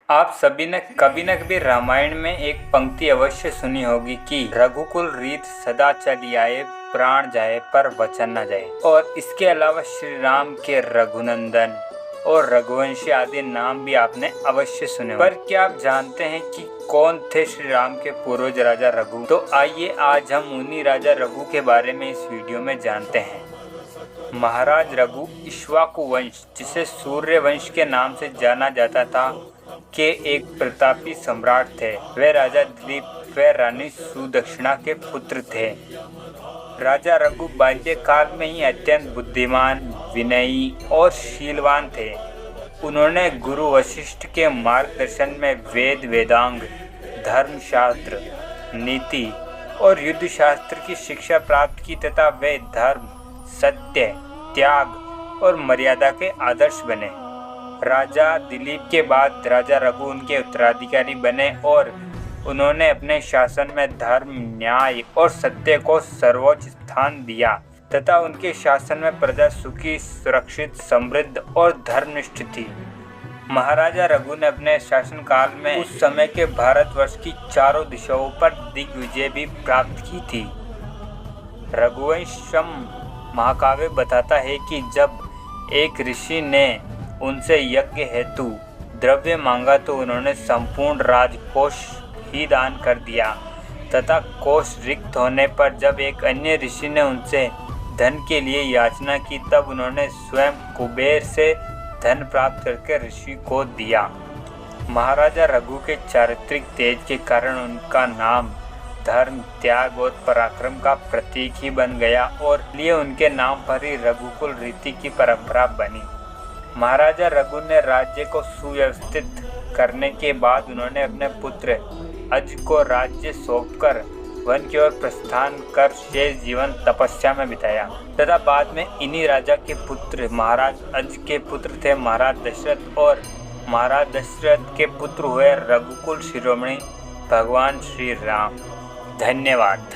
आप सभी ने कभी न कभी रामायण में एक पंक्ति अवश्य सुनी होगी कि रघुकुल रीत सदा चली आए, प्राण जाए पर वचन न जाए। और इसके अलावा श्री राम के रघुनंदन और रघुवंशी आदि नाम भी आपने अवश्य सुने होंगे। पर क्या आप जानते हैं कि कौन थे श्री राम के पूर्वज राजा रघु? तो आइए आज हम उन्हीं राजा रघु के बारे में इस वीडियो में जानते हैं। महाराज रघु इक्ष्वाकु वंश, जिसे सूर्य वंश के नाम से जाना जाता था, के एक प्रतापी सम्राट थे। वे राजा दिलीप व रानी सुदक्षिणा के पुत्र थे। राजा रघु बाल्यकाल में ही अत्यंत बुद्धिमान, विनयी और शीलवान थे। उन्होंने गुरु वशिष्ठ के मार्गदर्शन में वेद वेदांग, धर्मशास्त्र, नीति और युद्ध शास्त्र की शिक्षा प्राप्त की तथा वे धर्म, सत्य, त्याग और मर्यादा के आदर्श बने। राजा दिलीप के बाद राजा रघु उनके उत्तराधिकारी बने और उन्होंने अपने शासन में धर्म, न्याय और सत्य को सर्वोच्च स्थान दिया तथा उनके शासन में प्रजा सुखी, सुरक्षित, समृद्ध और धर्मनिष्ठ थी। महाराजा रघु ने अपने शासनकाल में उस समय के भारतवर्ष की चारों दिशाओं पर दिग्विजय भी प्राप्त की थी। रघुवंशम महाकाव्य बताता है कि जब एक ऋषि ने उनसे यज्ञ हेतु द्रव्य मांगा तो उन्होंने संपूर्ण राजकोष ही दान कर दिया तथा कोष रिक्त होने पर जब एक अन्य ऋषि ने उनसे धन के लिए याचना की तब उन्होंने स्वयं कुबेर से धन प्राप्त करके ऋषि को दिया। महाराजा रघु के चारित्रिक तेज के कारण उनका नाम धर्म, त्याग और पराक्रम का प्रतीक ही बन गया और लिए उनके नाम पर ही रघुकुल रीति की परंपरा बनी। महाराजा रघु ने राज्य को सुव्यवस्थित करने के बाद उन्होंने अपने पुत्र अज को राज्य सौंपकर वन की ओर प्रस्थान कर शेष जीवन तपस्या में बिताया तथा बाद में इन्हीं राजा के पुत्र महाराज अज के पुत्र थे महाराज दशरथ और महाराज दशरथ के पुत्र हुए रघुकुल शिरोमणि भगवान श्री राम। धन्यवाद।